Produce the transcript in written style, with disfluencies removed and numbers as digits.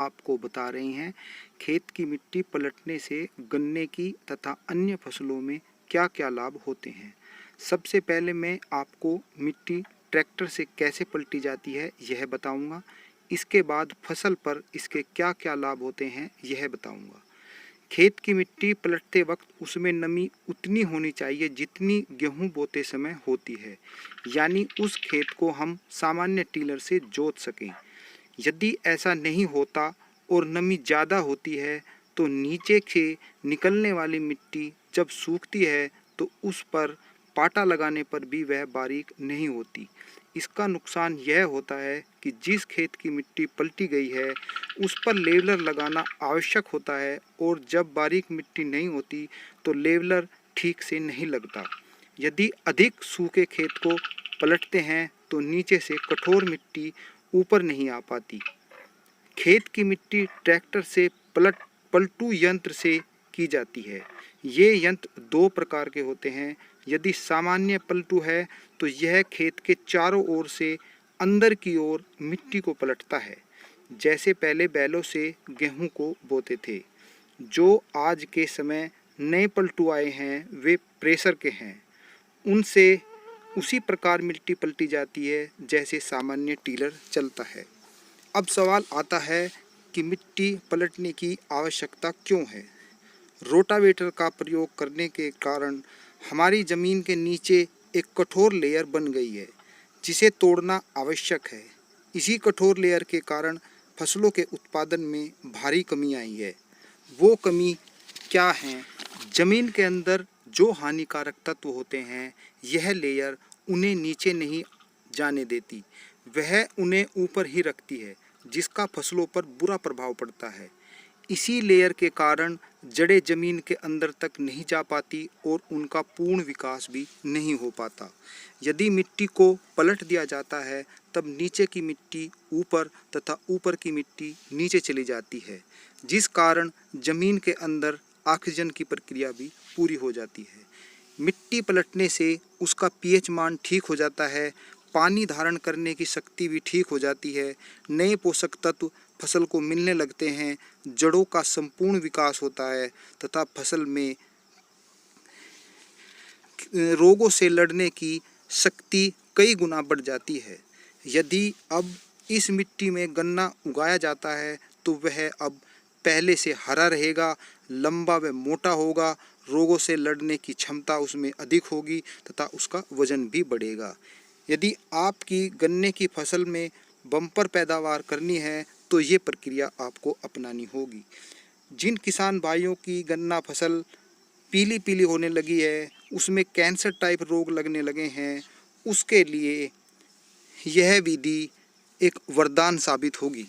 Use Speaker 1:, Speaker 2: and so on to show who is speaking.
Speaker 1: आपको बता रहे हैं खेत की मिट्टी पलटने से गन्ने की तथा अन्य फसलों में क्या क्या लाभ होते हैं। सबसे पहले मैं आपको मिट्टी ट्रैक्टर से कैसे पलटी जाती है यह बताऊंगा। इसके बाद फसल पर इसके क्या क्या लाभ होते हैं यह बताऊंगा। खेत की मिट्टी पलटते वक्त उसमें नमी उतनी होनी चाहिए जितनी गेहूं बोते समय होती है, यानी उस खेत को हम सामान्य टीलर से जोत सकें। यदि ऐसा नहीं होता और नमी ज़्यादा होती है तो नीचे से निकलने वाली मिट्टी जब सूखती है तो उस पर पाटा लगाने पर भी वह बारीक नहीं होती। इसका नुकसान यह होता है कि जिस खेत की मिट्टी पलटी गई है उस पर लेवलर लगाना आवश्यक होता है, और जब बारीक मिट्टी नहीं होती तो लेवलर ठीक से नहीं लगता। यदि अधिक सूखे खेत को पलटते हैं तो नीचे से कठोर मिट्टी ऊपर नहीं आ पाती। खेत की मिट्टी ट्रैक्टर से पलटू यंत्र से की जाती है। ये यंत्र दो प्रकार के होते हैं। यदि सामान्य पलटू है तो यह खेत के चारों ओर से अंदर की ओर मिट्टी को पलटता है, जैसे पहले बैलों से गेहूं को बोते थे। जो आज के समय नए पलटू आए हैं वे प्रेशर के हैं। उनसे उसी प्रकार मिट्टी पलटी जाती है जैसे सामान्य टीलर चलता है। अब सवाल आता है कि मिट्टी पलटने की आवश्यकता क्यों है। रोटावेटर का प्रयोग करने के कारण हमारी ज़मीन के नीचे एक कठोर लेयर बन गई है जिसे तोड़ना आवश्यक है। इसी कठोर लेयर के कारण फसलों के उत्पादन में भारी कमी आई है। वो कमी क्या है? ज़मीन के अंदर जो हानिकारक तत्व होते हैं यह लेयर उन्हें नीचे नहीं जाने देती, वह उन्हें ऊपर ही रखती है, जिसका फसलों पर बुरा प्रभाव पड़ता है। इसी लेयर के कारण जड़ें जमीन के अंदर तक नहीं जा पाती और उनका पूर्ण विकास भी नहीं हो पाता। यदि मिट्टी को पलट दिया जाता है तब नीचे की मिट्टी ऊपर तथा ऊपर की मिट्टी नीचे चली जाती है, जिस कारण जमीन के अंदर ऑक्सीजन की प्रक्रिया भी पूरी हो जाती है। मिट्टी पलटने से उसका पीएच मान ठीक हो जाता है, पानी धारण करने की शक्ति भी ठीक हो जाती है, नए पोषक तत्व फसल को मिलने लगते हैं, जड़ों का संपूर्ण विकास होता है तथा फसल में रोगों से लड़ने की शक्ति कई गुना बढ़ जाती है। यदि अब इस मिट्टी में गन्ना उगाया जाता है तो वह अब पहले से हरा रहेगा, लंबा व मोटा होगा, रोगों से लड़ने की क्षमता उसमें अधिक होगी तथा उसका वजन भी बढ़ेगा। यदि आपकी गन्ने की फसल में बम्पर पैदावार करनी है तो ये प्रक्रिया आपको अपनानी होगी। जिन किसान भाइयों की गन्ना फसल पीली पीली होने लगी है, उसमें कैंसर टाइप रोग लगने लगे हैं, उसके लिए यह विधि एक वरदान साबित होगी।